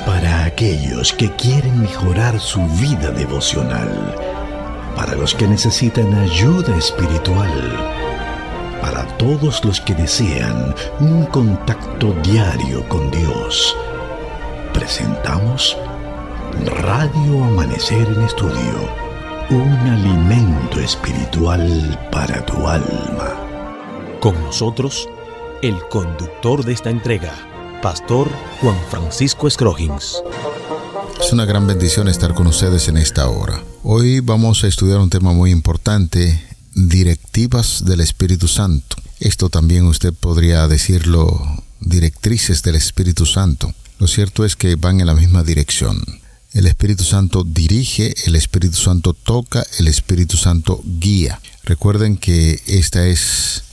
Para aquellos que quieren mejorar su vida devocional, para los que necesitan ayuda espiritual, para todos los que desean un contacto diario con Dios, presentamos Radio Amanecer en Estudio, un alimento espiritual para tu alma. Con nosotros, el conductor de esta entrega, Pastor Juan Francisco Scroggins. Es una gran bendición estar con ustedes en esta hora. Hoy vamos a estudiar un tema muy importante, directivas del Espíritu Santo. Esto también usted podría decirlo, directrices del Espíritu Santo. Lo cierto es que van en la misma dirección. El Espíritu Santo dirige, el Espíritu Santo toca, el Espíritu Santo guía. Recuerden que esta es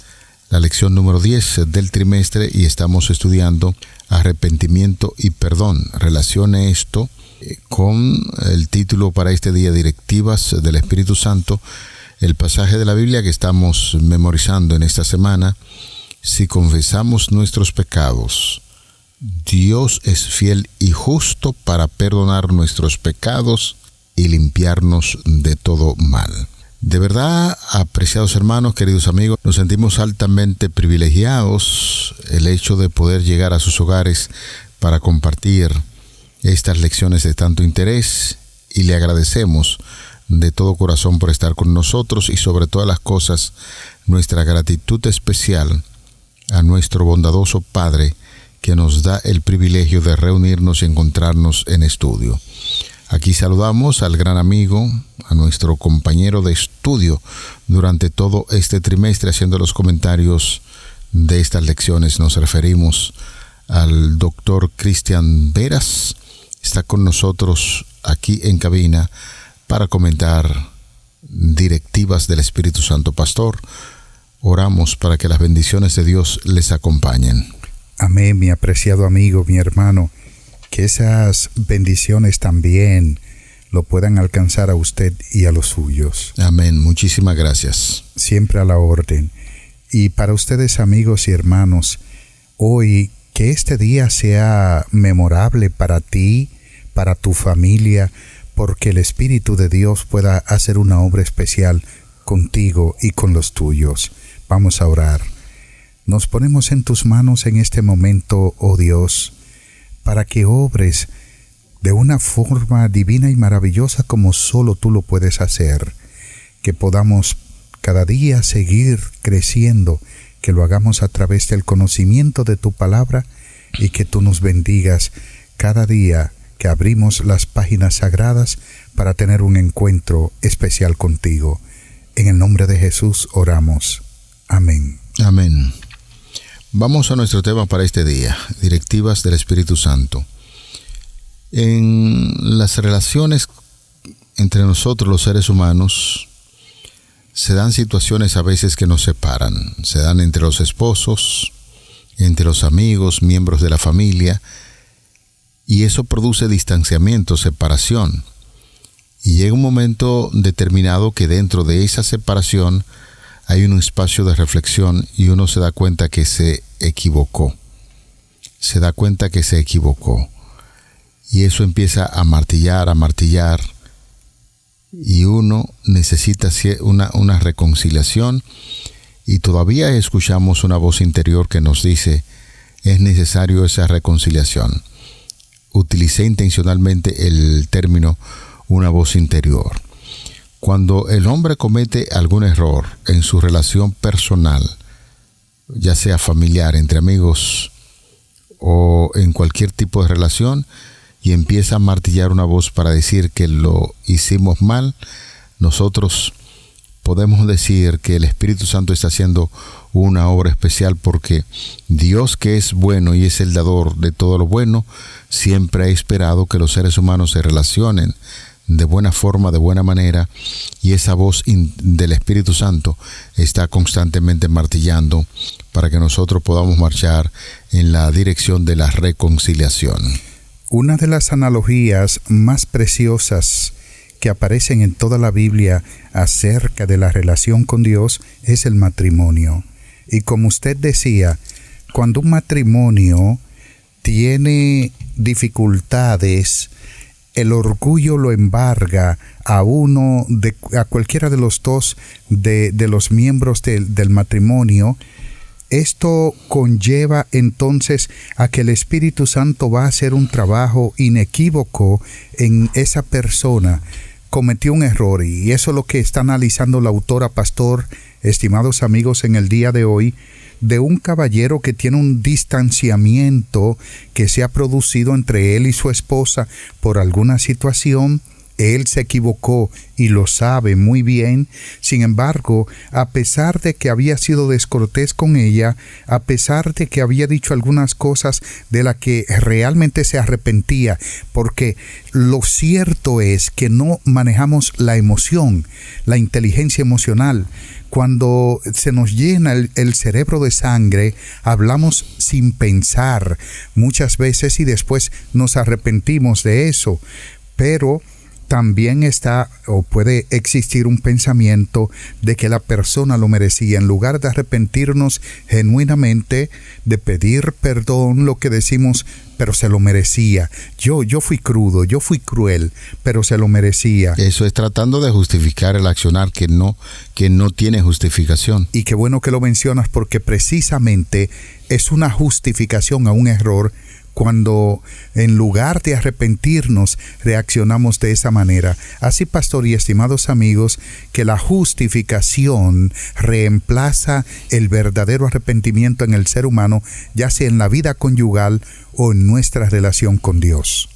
la lección número 10 del trimestre y estamos estudiando arrepentimiento y perdón. Relacione esto con el título para este día, directivas del Espíritu Santo. El pasaje de la Biblia que estamos memorizando en esta semana: si confesamos nuestros pecados, Dios es fiel y justo para perdonar nuestros pecados y limpiarnos de todo mal. De verdad, apreciados hermanos, queridos amigos, nos sentimos altamente privilegiados el hecho de poder llegar a sus hogares para compartir estas lecciones de tanto interés, y le agradecemos de todo corazón por estar con nosotros, y sobre todas las cosas nuestra gratitud especial a nuestro bondadoso Padre que nos da el privilegio de reunirnos y encontrarnos en estudio. Aquí saludamos al gran amigo, a nuestro compañero de estudio durante todo este trimestre, haciendo los comentarios de estas lecciones. Nos referimos al doctor Cristian Veras. Está con nosotros aquí en cabina para comentar directivas del Espíritu Santo. Pastor, oramos para que las bendiciones de Dios les acompañen. Amén, mi apreciado amigo, mi hermano. Que esas bendiciones también lo puedan alcanzar a usted y a los suyos. Amén. Muchísimas gracias. Siempre a la orden. Y para ustedes, amigos y hermanos, hoy que este día sea memorable para ti, para tu familia, porque el Espíritu de Dios pueda hacer una obra especial contigo y con los tuyos. Vamos a orar. Nos ponemos en tus manos en este momento, oh Dios, para que obres de una forma divina y maravillosa como solo tú lo puedes hacer. Que podamos cada día seguir creciendo, que lo hagamos a través del conocimiento de tu palabra, y que tú nos bendigas cada día que abrimos las páginas sagradas para tener un encuentro especial contigo. En el nombre de Jesús oramos. Amén. Amén. Vamos a nuestro tema para este día, directivas del Espíritu Santo. En las relaciones entre nosotros los seres humanos se dan situaciones a veces que nos separan. Se dan entre los esposos, entre los amigos, miembros de la familia, y eso produce distanciamiento, separación. Y llega un momento determinado que dentro de esa separación hay un espacio de reflexión y uno se da cuenta que se equivocó. Se da cuenta que se equivocó. Y eso empieza a martillar, y uno necesita una reconciliación, y todavía escuchamos una voz interior que nos dice: es necesario esa reconciliación. Utilicé intencionalmente el término una voz interior. Cuando el hombre comete algún error en su relación personal, ya sea familiar, entre amigos o en cualquier tipo de relación, y empieza a martillar una voz para decir que lo hicimos mal, nosotros podemos decir que el Espíritu Santo está haciendo una obra especial, porque Dios, que es bueno y es el dador de todo lo bueno, siempre ha esperado que los seres humanos se relacionen de buena forma, de buena manera, y esa voz del Espíritu Santo está constantemente martillando para que nosotros podamos marchar en la dirección de la reconciliación. Una de las analogías más preciosas que aparecen en toda la Biblia acerca de la relación con Dios es el matrimonio. Y como usted decía, cuando un matrimonio tiene dificultades, el orgullo lo embarga a a cualquiera de los dos de los miembros del matrimonio, esto conlleva entonces a que el Espíritu Santo va a hacer un trabajo inequívoco en esa persona. Cometió un error, y eso es lo que está analizando la autora, pastor, estimados amigos, en el día de hoy, de un caballero que tiene un distanciamiento que se ha producido entre él y su esposa por alguna situación. Él se equivocó y lo sabe muy bien. Sin embargo, a pesar de que había sido descortés con ella, a pesar de que había dicho algunas cosas de las que realmente se arrepentía, porque lo cierto es que no manejamos la emoción, la inteligencia emocional. Cuando se nos llena el cerebro de sangre, hablamos sin pensar muchas veces y después nos arrepentimos de eso. Pero también está o puede existir un pensamiento de que la persona lo merecía. En lugar de arrepentirnos genuinamente, de pedir perdón, lo que decimos, pero se lo merecía. Yo fui crudo, yo fui cruel, pero se lo merecía. Eso es tratando de justificar el accionar que no tiene justificación. Y qué bueno que lo mencionas, porque precisamente es una justificación a un error cuando en lugar de arrepentirnos reaccionamos de esa manera. Así, pastor y estimados amigos, que la justificación reemplaza el verdadero arrepentimiento en el ser humano, ya sea en la vida conyugal o en nuestra relación con Dios.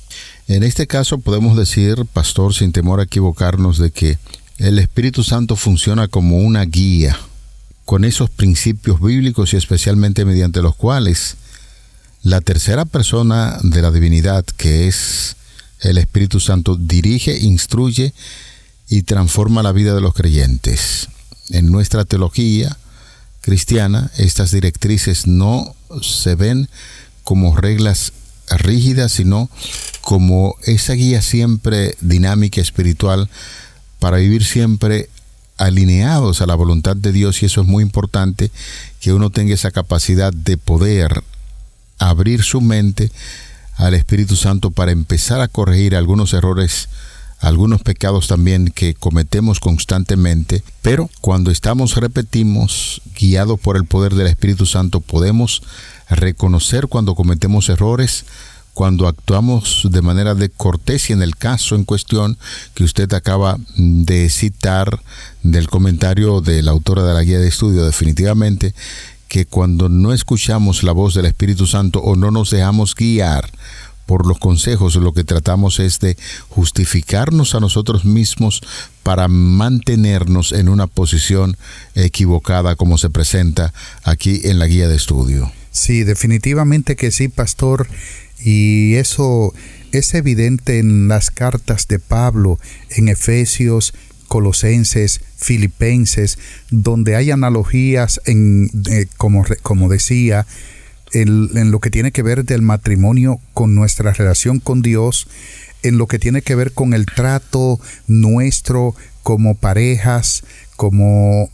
En este caso podemos decir, pastor, sin temor a equivocarnos, de que el Espíritu Santo funciona como una guía, con esos principios bíblicos y especialmente mediante los cuales la tercera persona de la divinidad, que es el Espíritu Santo, dirige, instruye y transforma la vida de los creyentes. En nuestra teología cristiana, estas directrices no se ven como reglas rígidas, sino como esa guía siempre dinámica, espiritual, para vivir siempre alineados a la voluntad de Dios. Y eso es muy importante, que uno tenga esa capacidad de poder abrir su mente al Espíritu Santo para empezar a corregir algunos errores, algunos pecados también que cometemos constantemente. Pero cuando repetimos, guiados por el poder del Espíritu Santo, podemos reconocer cuando cometemos errores, cuando actuamos de manera de cortesía. En el caso en cuestión que usted acaba de citar del comentario de la autora de la guía de estudio, definitivamente que cuando no escuchamos la voz del Espíritu Santo o no nos dejamos guiar por los consejos, lo que tratamos es de justificarnos a nosotros mismos para mantenernos en una posición equivocada, como se presenta aquí en la guía de estudio. Sí, definitivamente que sí, pastor, y eso es evidente en las cartas de Pablo, en Efesios, Colosenses, Filipenses, donde hay analogías como decía, en lo que tiene que ver del matrimonio con nuestra relación con Dios, en lo que tiene que ver con el trato nuestro como parejas, como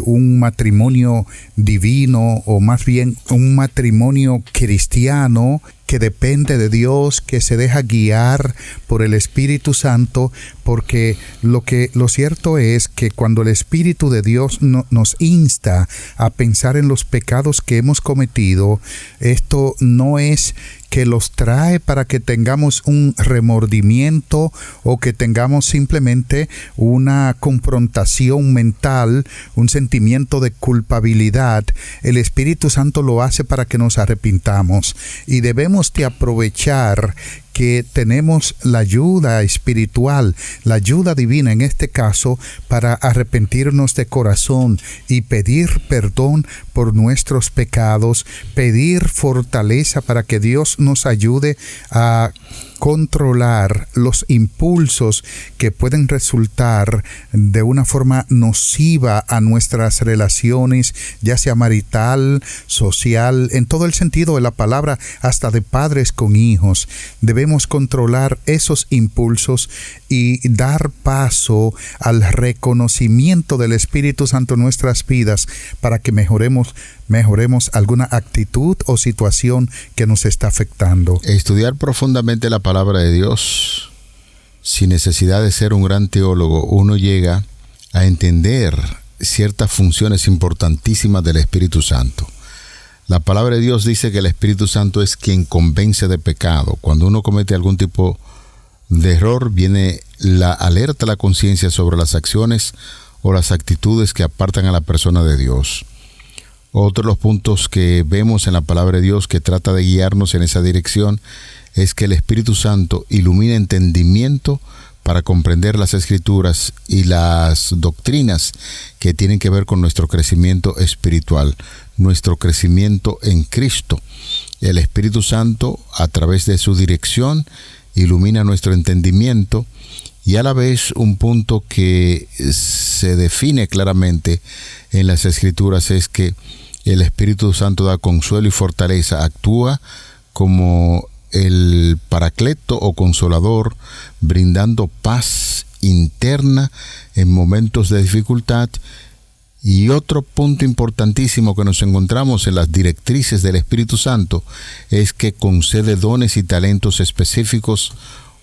un matrimonio divino, o más bien un matrimonio cristiano que depende de Dios, que se deja guiar por el Espíritu Santo, porque lo cierto es que cuando el Espíritu de Dios nos insta a pensar en los pecados que hemos cometido, esto no es que los trae para que tengamos un remordimiento o que tengamos simplemente una confrontación mental, un sentimiento de culpabilidad. El Espíritu Santo lo hace para que nos arrepintamos, y debemos de aprovechar que tenemos la ayuda espiritual, la ayuda divina en este caso, para arrepentirnos de corazón y pedir perdón por nuestros pecados, pedir fortaleza para que Dios nos ayude a controlar los impulsos que pueden resultar de una forma nociva a nuestras relaciones, ya sea marital, social, en todo el sentido de la palabra, hasta de padres con hijos. Debemos podemos controlar esos impulsos y dar paso al reconocimiento del Espíritu Santo en nuestras vidas para que mejoremos alguna actitud o situación que nos está afectando. Estudiar profundamente la palabra de Dios, sin necesidad de ser un gran teólogo, uno llega a entender ciertas funciones importantísimas del Espíritu Santo. La palabra de Dios dice que el Espíritu Santo es quien convence de pecado. Cuando uno comete algún tipo de error, viene la alerta a la conciencia sobre las acciones o las actitudes que apartan a la persona de Dios. Otro de los puntos que vemos en la palabra de Dios que trata de guiarnos en esa dirección es que el Espíritu Santo ilumina entendimiento para comprender las Escrituras y las doctrinas que tienen que ver con nuestro crecimiento espiritual, nuestro crecimiento en Cristo. El Espíritu Santo, a través de su dirección, ilumina nuestro entendimiento, y a la vez un punto que se define claramente en las Escrituras es que el Espíritu Santo da consuelo y fortaleza, actúa como el Paracleto o Consolador, brindando paz interna en momentos de dificultad. Y otro punto importantísimo que nos encontramos en las directrices del Espíritu Santo es que concede dones y talentos específicos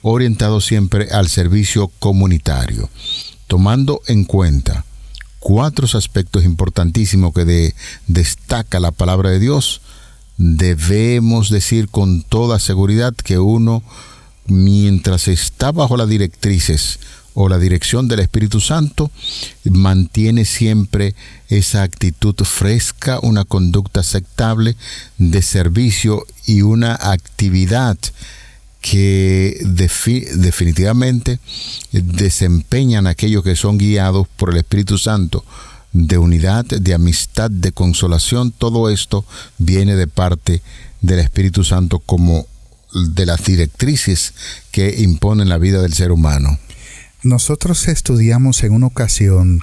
orientados siempre al servicio comunitario, tomando en cuenta 4 aspectos importantísimos que destaca la palabra de Dios. Debemos decir con toda seguridad que uno, mientras está bajo las directrices o la dirección del Espíritu Santo, mantiene siempre esa actitud fresca, una conducta aceptable de servicio y una actividad que definitivamente desempeñan aquellos que son guiados por el Espíritu Santo, de unidad, de amistad, de consolación. Todo esto viene de parte del Espíritu Santo como de las directrices que imponen la vida del ser humano. Nosotros estudiamos en una ocasión,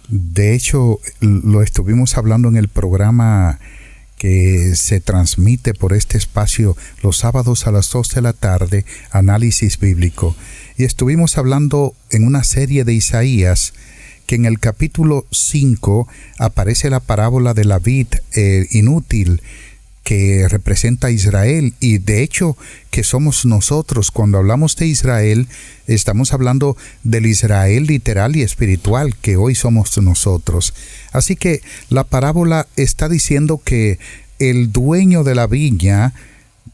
de hecho lo estuvimos hablando en el programa que se transmite por este espacio los sábados a las 2 de la tarde, Análisis Bíblico, y estuvimos hablando en una serie de Isaías, que en el capítulo 5 aparece la parábola de la vid inútil que representa a Israel, y de hecho que somos nosotros. Cuando hablamos de Israel, estamos hablando del Israel literal y espiritual que hoy somos nosotros. Así que la parábola está diciendo que el dueño de la viña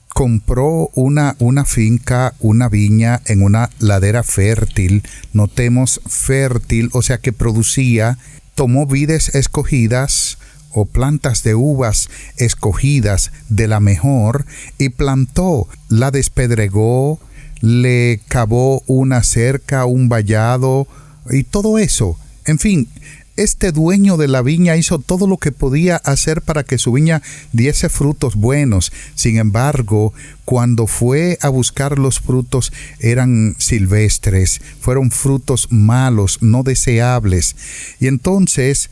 compró una finca, una viña en una ladera fértil, notemos fértil, o sea que producía, tomó vides escogidas o plantas de uvas escogidas de la mejor y plantó, la despedregó, le cavó una cerca, un vallado y todo eso. En fin, este dueño de la viña hizo todo lo que podía hacer para que su viña diese frutos buenos. Sin embargo, cuando fue a buscar los frutos, eran silvestres, fueron frutos malos, no deseables. Y entonces,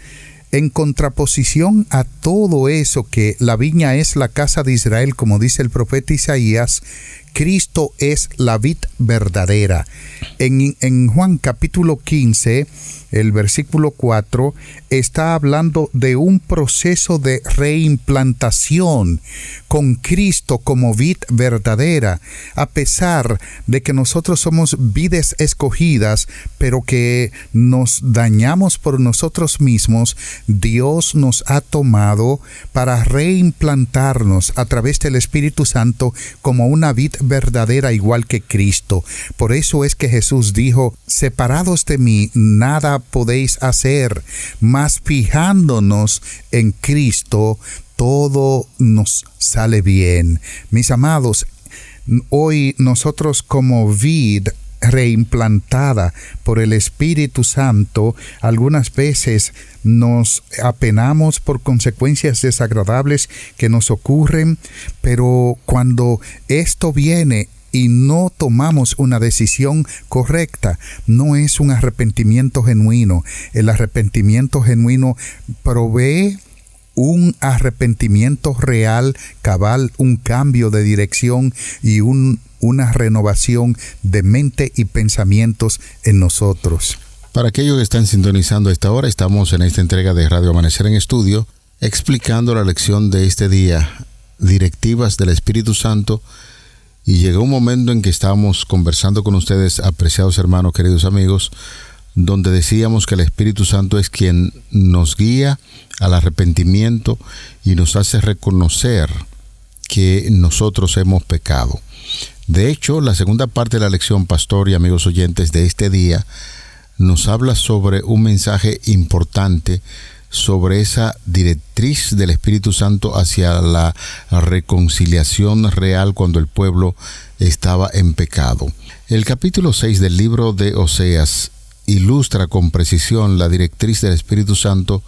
en contraposición a todo eso, que la viña es la casa de Israel, como dice el profeta Isaías, Cristo es la vid verdadera. En Juan capítulo 15, el versículo 4, está hablando de un proceso de reimplantación con Cristo como vid verdadera. A pesar de que nosotros somos vides escogidas, pero que nos dañamos por nosotros mismos, Dios nos ha tomado para reimplantarnos a través del Espíritu Santo como una vid verdadera, igual que Cristo. Por eso es que Jesús dijo: separados de mí nada podéis hacer, mas fijándonos en Cristo todo nos sale bien. Mis amados, hoy nosotros como vid reimplantada por el Espíritu Santo, algunas veces nos apenamos por consecuencias desagradables que nos ocurren, pero cuando esto viene y no tomamos una decisión correcta, no es un arrepentimiento genuino. El arrepentimiento genuino provee un arrepentimiento real, cabal, un cambio de dirección y un una renovación de mente y pensamientos en nosotros. Para aquellos que están sintonizando a esta hora, estamos en esta entrega de Radio Amanecer en Estudio, explicando la lección de este día, directivas del Espíritu Santo, y llegó un momento en que estábamos conversando con ustedes, apreciados hermanos, queridos amigos, donde decíamos que el Espíritu Santo es quien nos guía al arrepentimiento y nos hace reconocer que nosotros hemos pecado. De hecho, la segunda parte de la lección, pastor y amigos oyentes, de este día, nos habla sobre un mensaje importante, sobre esa directriz del Espíritu Santo hacia la reconciliación real cuando el pueblo estaba en pecado. El capítulo 6 del libro de Oseas ilustra con precisión la directriz del Espíritu Santo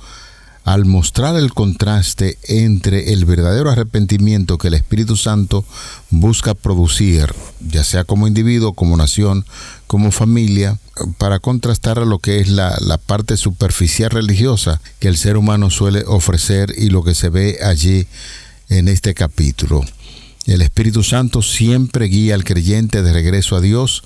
al mostrar el contraste entre el verdadero arrepentimiento que el Espíritu Santo busca producir, ya sea como individuo, como nación, como familia, para contrastar a lo que es la parte superficial religiosa que el ser humano suele ofrecer y lo que se ve allí en este capítulo. El Espíritu Santo siempre guía al creyente de regreso a Dios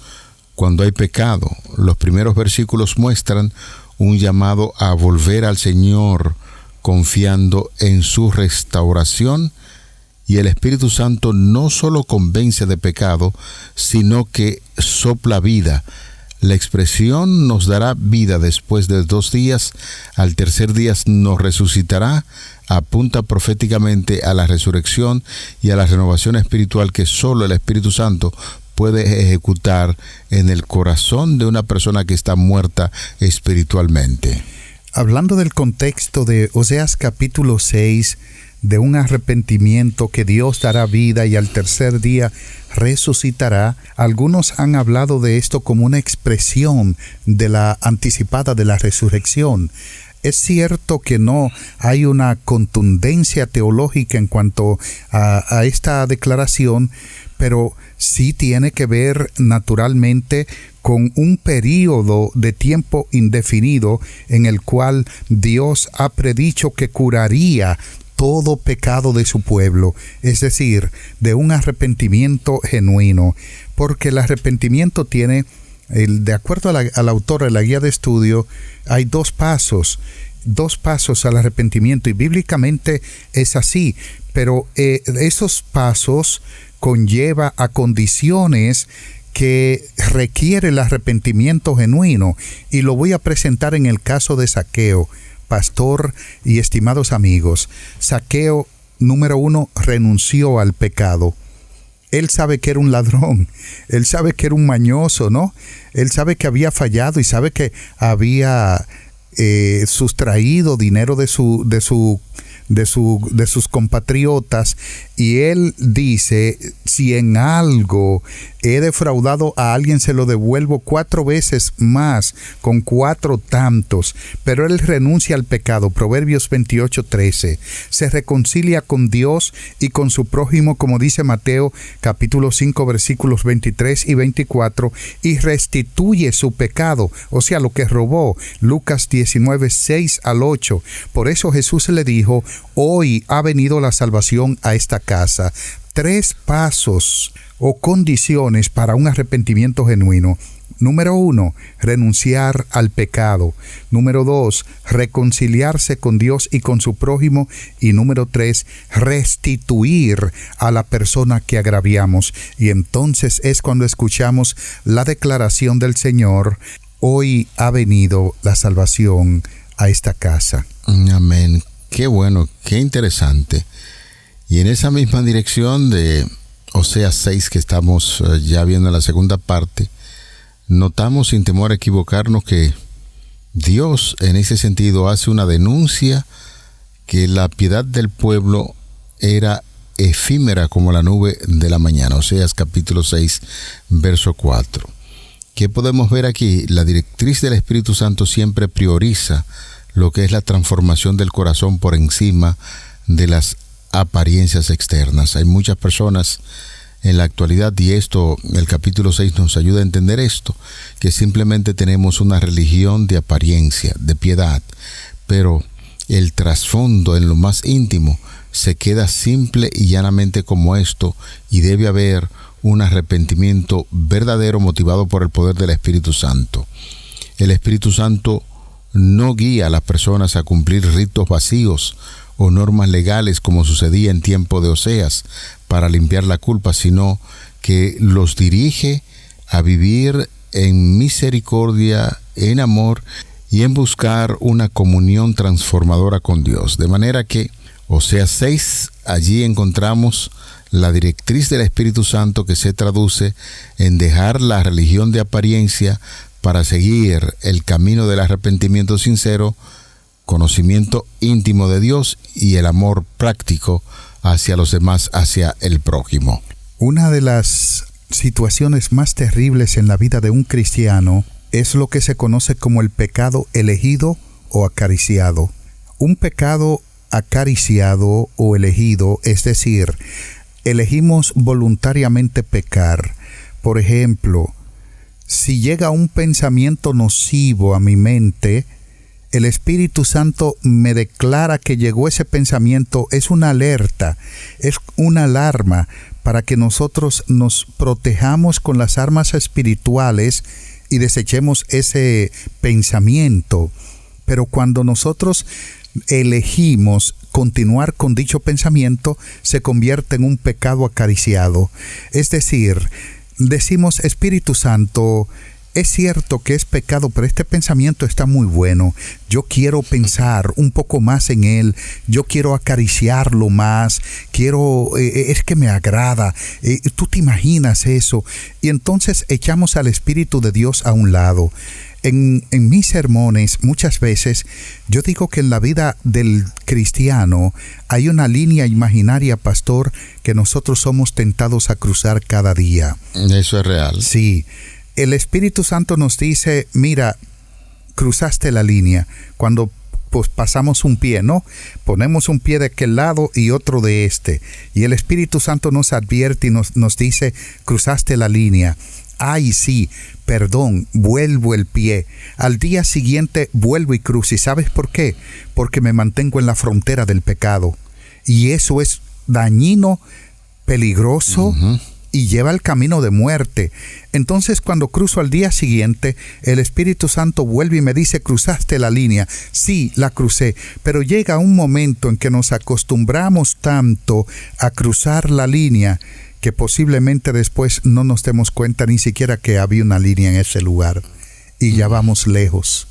cuando hay pecado. Los primeros versículos muestran un llamado a volver al Señor confiando en su restauración, y el Espíritu Santo no solo convence de pecado, sino que sopla vida. La expresión nos dará vida después de 2 días, al tercer día nos resucitará, apunta proféticamente a la resurrección y a la renovación espiritual que solo el Espíritu Santo puede ejecutar en el corazón de una persona que está muerta espiritualmente. Hablando del contexto de Oseas capítulo 6, de un arrepentimiento que Dios dará vida y al tercer día resucitará, algunos han hablado de esto como una expresión de la anticipada de la resurrección. Es cierto que no hay una contundencia teológica en cuanto a esta declaración, pero sí tiene que ver naturalmente con un período de tiempo indefinido en el cual Dios ha predicho que curaría todo pecado de su pueblo, es decir, de un arrepentimiento genuino, porque el arrepentimiento tiene, de acuerdo al autor de la guía de estudio, hay 2 pasos al arrepentimiento, y bíblicamente es así, pero esos pasos conlleva a condiciones que requiere el arrepentimiento genuino, y lo voy a presentar en el caso de Zaqueo. Pastor y estimados amigos, Zaqueo, número 1, renunció al pecado. Él sabe que era un ladrón, él sabe que era un mañoso, ¿no? Él sabe que había fallado y sabe que había sustraído dinero de sus compatriotas, y él dice: si en algo he defraudado a alguien, se lo devuelvo 4 veces más, con 4 tantos. Pero él renuncia al pecado. Proverbios 28:13. Se reconcilia con Dios y con su prójimo, como dice Mateo capítulo 5 versículos 23 y 24, y restituye su pecado, o sea, lo que robó. Lucas 19:6 al 8. Por eso Jesús le dijo: hoy ha venido la salvación a esta casa. 3 pasos o condiciones para un arrepentimiento genuino. Número 1, renunciar al pecado. Número 2, reconciliarse con Dios y con su prójimo. Y número 3, restituir a la persona que agraviamos. Y entonces es cuando escuchamos la declaración del Señor: hoy ha venido la salvación a esta casa. Amén. Qué bueno, qué interesante. Y en esa misma dirección de Oseas 6 que estamos ya viendo en la segunda parte, notamos sin temor a equivocarnos que Dios en ese sentido hace una denuncia que la piedad del pueblo era efímera como la nube de la mañana. Oseas capítulo 6, verso 4. ¿Qué podemos ver aquí? La directriz del Espíritu Santo siempre prioriza lo que es la transformación del corazón por encima de las apariencias externas. Hay muchas personas en la actualidad, y esto, el capítulo 6 nos ayuda a entender esto, que simplemente tenemos una religión de apariencia, de piedad, pero el trasfondo en lo más íntimo se queda simple y llanamente como esto, y debe haber un arrepentimiento verdadero motivado por el poder del Espíritu Santo. El Espíritu Santo no guía a las personas a cumplir ritos vacíos o normas legales como sucedía en tiempo de Oseas para limpiar la culpa, sino que los dirige a vivir en misericordia, en amor y en buscar una comunión transformadora con Dios. De manera que, Oseas 6, allí encontramos la directriz del Espíritu Santo que se traduce en dejar la religión de apariencia para seguir el camino del arrepentimiento sincero, conocimiento íntimo de Dios y el amor práctico hacia los demás, hacia el prójimo. Una de las situaciones más terribles en la vida de un cristiano es lo que se conoce como el pecado elegido o acariciado. Un pecado acariciado o elegido, es decir, elegimos voluntariamente pecar. Por ejemplo, si llega un pensamiento nocivo a mi mente, el Espíritu Santo me declara que llegó ese pensamiento, es una alerta, es una alarma para que nosotros nos protejamos con las armas espirituales y desechemos ese pensamiento. Pero cuando nosotros elegimos continuar con dicho pensamiento, se convierte en un pecado acariciado. Es decir, decimos: Espíritu Santo, es cierto que es pecado, pero este pensamiento está muy bueno. Yo quiero pensar un poco más en él. Yo quiero acariciarlo más. Es que me agrada. Tú te imaginas eso. Y entonces echamos al Espíritu de Dios a un lado. En mis sermones, muchas veces, yo digo que en la vida del cristiano hay una línea imaginaria, pastor, que nosotros somos tentados a cruzar cada día. Eso es real. Sí. El Espíritu Santo nos dice: mira, cruzaste la línea. Cuando pues pasamos un pie, ¿no? Ponemos un pie de aquel lado y otro de este. Y el Espíritu Santo nos advierte y nos dice: cruzaste la línea. Ay, sí, perdón, vuelvo el pie. Al día siguiente vuelvo y cruzo. ¿Y sabes por qué? Porque me mantengo en la frontera del pecado. Y eso es dañino, peligroso, y lleva al camino de muerte. Entonces, cuando cruzo al día siguiente, el Espíritu Santo vuelve y me dice: cruzaste la línea. Sí, la crucé, pero llega un momento en que nos acostumbramos tanto a cruzar la línea que posiblemente después no nos demos cuenta ni siquiera que había una línea en ese lugar y ya vamos lejos.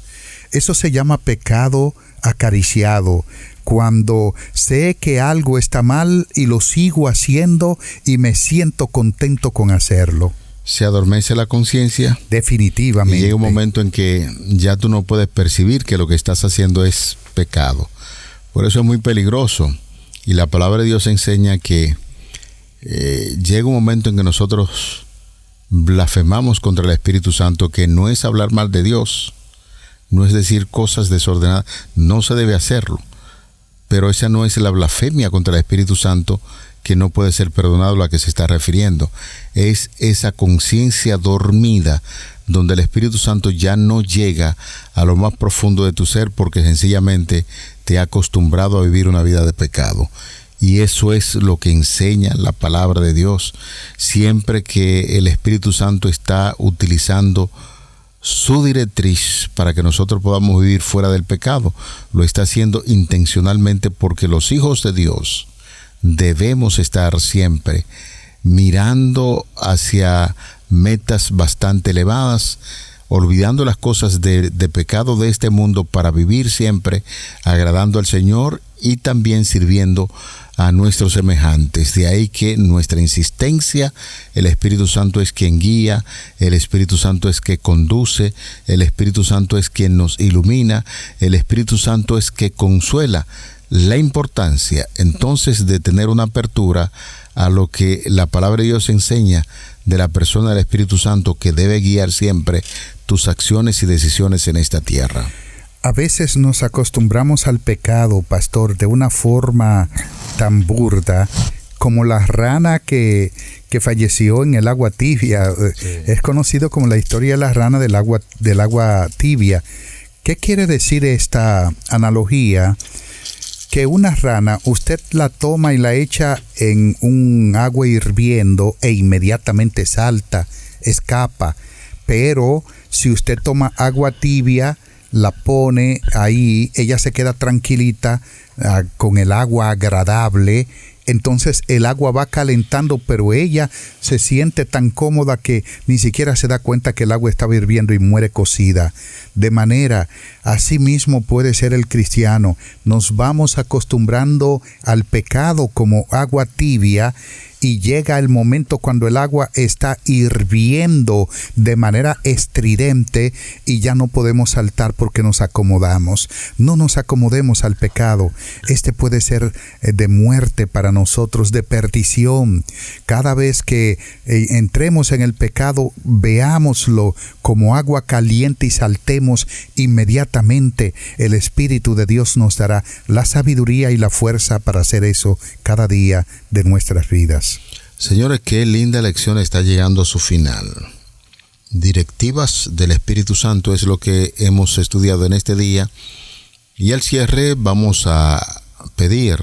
Eso se llama pecado acariciado. Cuando sé que algo está mal y lo sigo haciendo y me siento contento con hacerlo. Se adormece la conciencia. Definitivamente. Y llega un momento en que ya tú no puedes percibir que lo que estás haciendo es pecado. Por eso es muy peligroso. Y la palabra de Dios enseña que llega un momento en que nosotros blasfemamos contra el Espíritu Santo, que no es hablar mal de Dios, no es decir cosas desordenadas, no se debe hacerlo. Pero esa no es la blasfemia contra el Espíritu Santo, que no puede ser perdonado, a la que se está refiriendo. Es esa conciencia dormida donde el Espíritu Santo ya no llega a lo más profundo de tu ser, porque sencillamente te ha acostumbrado a vivir una vida de pecado. Y eso es lo que enseña la palabra de Dios. Siempre que el Espíritu Santo está utilizando su directriz para que nosotros podamos vivir fuera del pecado, lo está haciendo intencionalmente, porque los hijos de Dios debemos estar siempre mirando hacia metas bastante elevadas, olvidando las cosas de pecado de este mundo, para vivir siempre agradando al Señor y también sirviendo a nuestros semejantes. De ahí que nuestra insistencia: el Espíritu Santo es quien guía, el Espíritu Santo es que conduce, el Espíritu Santo es quien nos ilumina, el Espíritu Santo es que consuela. La importancia entonces de tener una apertura a lo que la palabra de Dios enseña de la persona del Espíritu Santo, que debe guiar siempre tus acciones y decisiones en esta tierra. A veces nos acostumbramos al pecado, pastor, de una forma tan burda como la rana que falleció en el agua tibia. Sí. Es conocido como la historia de la rana del agua tibia. ¿Qué quiere decir esta analogía? que una rana usted la toma y la echa en un agua hirviendo e inmediatamente salta, escapa. Pero si usted toma agua tibia, la pone ahí, ella se queda tranquilita con el agua agradable. Entonces el agua va calentando, pero ella se siente tan cómoda que ni siquiera se da cuenta que el agua estaba hirviendo y muere cocida. De manera, así mismo puede ser el cristiano. Nos vamos acostumbrando al pecado como agua tibia, y llega el momento cuando el agua está hirviendo de manera estridente y ya no podemos saltar porque nos acomodamos. No nos acomodemos al pecado. Este puede ser de muerte para nosotros, de perdición. Cada vez que entremos en el pecado, veámoslo como agua caliente y saltemos inmediatamente. El Espíritu de Dios nos dará la sabiduría y la fuerza para hacer eso cada día de nuestras vidas. Señores, qué linda lección está llegando a su final. Directivas del Espíritu Santo es lo que hemos estudiado en este día. Y al cierre vamos a pedir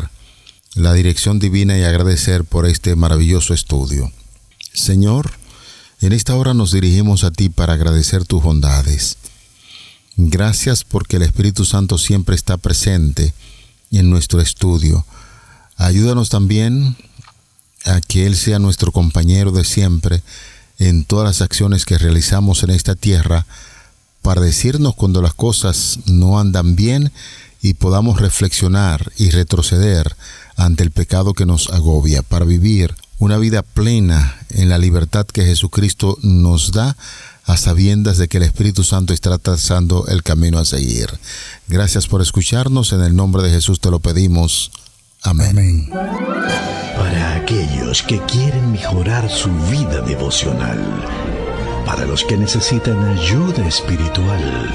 la dirección divina y agradecer por este maravilloso estudio. Señor, en esta hora nos dirigimos a ti para agradecer tus bondades. Gracias porque el Espíritu Santo siempre está presente en nuestro estudio. Ayúdanos también a que Él sea nuestro compañero de siempre en todas las acciones que realizamos en esta tierra, para decirnos cuando las cosas no andan bien y podamos reflexionar y retroceder ante el pecado que nos agobia, para vivir una vida plena en la libertad que Jesucristo nos da, a sabiendas de que el Espíritu Santo está trazando el camino a seguir. Gracias por escucharnos. En el nombre de Jesús te lo pedimos. Amén. Amén. Para aquellos que quieren mejorar su vida devocional, para los que necesitan ayuda espiritual,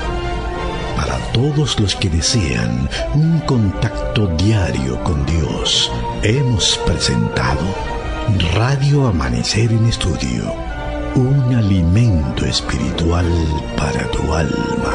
para todos los que desean un contacto diario con Dios, hemos presentado Radio Amanecer en Estudio, un alimento espiritual para tu alma.